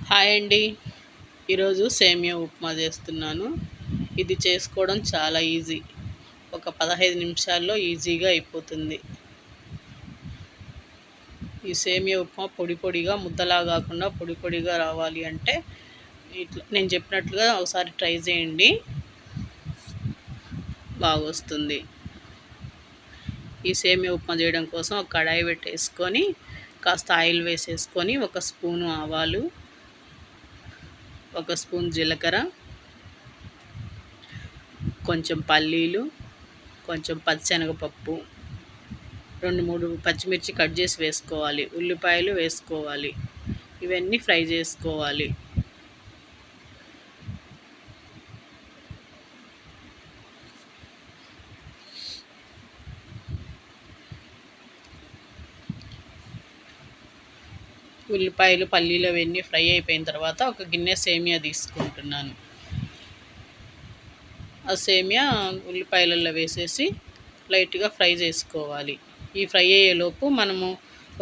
Hi అండి. ఈరోజు సేమియా ఉప్మా చేస్తున్నాను. ఇది చేసుకోవడం చాలా ఈజీ. ఒక 15 నిమిషాల్లో ఈజీగా అయిపోతుంది. ఈ సేమియా ఉప్మా పొడి పొడిగా ముద్దలా కాకుండా పొడి పొడిగా రావాలి అంటే ఇట్లా నేను చెప్పినట్లుగా ఒకసారి ట్రై చేయండి, బాగొస్తుంది. ఈ సేమియా ఉప్మా చేయడం కోసం ఒక కడాయి పెట్టేసుకొని కాస్త ఆయిల్ వేసేసుకొని ఒక స్పూను ఆవాలు, ఒక స్పూన్ జీలకర్ర, కొంచెం పల్లీలు, కొంచెం పచ్చెనగపప్పు, 2-3 పచ్చిమిర్చి కట్ చేసి వేసుకోవాలి. ఉల్లిపాయలు వేసుకోవాలి. ఇవన్నీ ఫ్రై చేసుకోవాలి. ఉల్లిపాయలు, పల్లీలు అవన్నీ ఫ్రై అయిపోయిన తర్వాత ఒక గిన్నె సేమియా తీసుకుంటున్నాను. ఆ సేమియా ఉల్లిపాయలలో వేసేసి లైట్గా ఫ్రై చేసుకోవాలి. ఈ ఫ్రై అయ్యేలోపు మనము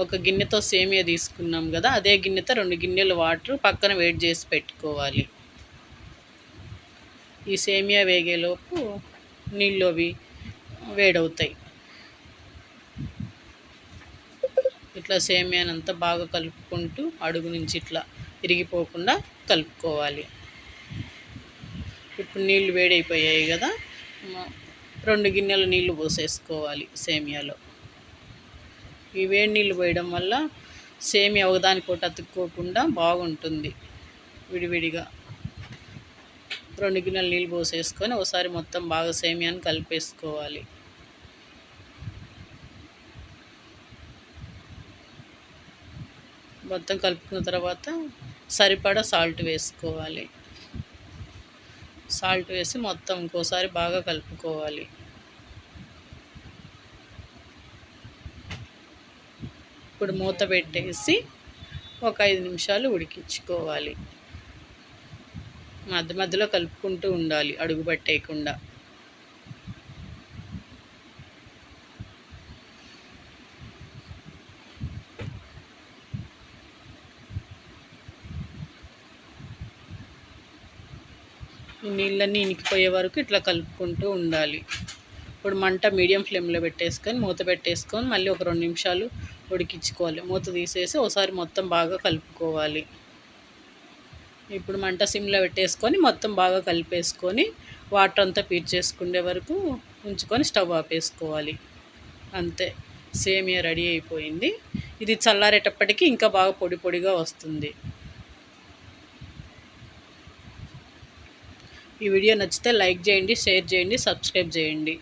ఒక గిన్నెతో సేమియా తీసుకున్నాం కదా, అదే గిన్నెతో 2 గిన్నెలు వాటర్ పక్కన వేడి చేసి పెట్టుకోవాలి. ఈ సేమియా వేగేలోపు నీళ్ళు అవి వేడవుతాయి. ఇట్లా సేమియానంతా బాగా కలుపుకుంటూ అడుగు నుంచి ఇట్లా విరిగిపోకుండా కలుపుకోవాలి. ఇప్పుడు నీళ్ళు వేడైపోయాయి కదా, 2 గిన్నెల నీళ్లు పోసేసుకోవాలి సేమియాలో. ఈ వేడి నీళ్ళు పోయడం వల్ల సేమియా ఒకదానికొకటి అతుక్కోకుండా బాగుంటుంది. విడివిడిగా 2 గిన్నెల నీళ్ళు పోసేసుకొని ఒకసారి మొత్తం బాగా సేమియాని కలిపేసుకోవాలి. మొత్తం కలుపుకున్న తర్వాత సరిపడా సాల్ట్ వేసుకోవాలి. సాల్ట్ వేసి మొత్తం ఇంకోసారి బాగా కలుపుకోవాలి. ఇప్పుడు మూత పెట్టేసి ఒక 5 నిమిషాలు ఉడికించుకోవాలి. మధ్య మధ్యలో కలుపుకుంటూ ఉండాలి అడుగు పట్టేయకుండా. ఈ నీళ్ళన్నీ ఇనికిపోయే వరకు ఇట్లా కలుపుకుంటూ ఉండాలి. ఇప్పుడు మంట మీడియం ఫ్లేమ్లో పెట్టేసుకొని మూత పెట్టేసుకొని మళ్ళీ ఒక 2 నిమిషాలు ఉడికించుకోవాలి. మూత తీసేసి ఒకసారి మొత్తం బాగా కలుపుకోవాలి. ఇప్పుడు మంట సిమ్లో పెట్టేసుకొని మొత్తం బాగా కలిపేసుకొని వాటర్ అంతా పీల్చేసుకునే వరకు ఉంచుకొని స్టవ్ ఆపేసుకోవాలి. అంతే, సేమియా రెడీ అయిపోయింది. ఇది చల్లారేటప్పటికి ఇంకా బాగా పొడి పొడిగా వస్తుంది. ఈ వీడియో నచ్చితే లైక్ చేయండి, షేర్ చేయండి, సబ్స్క్రైబ్ చేయండి.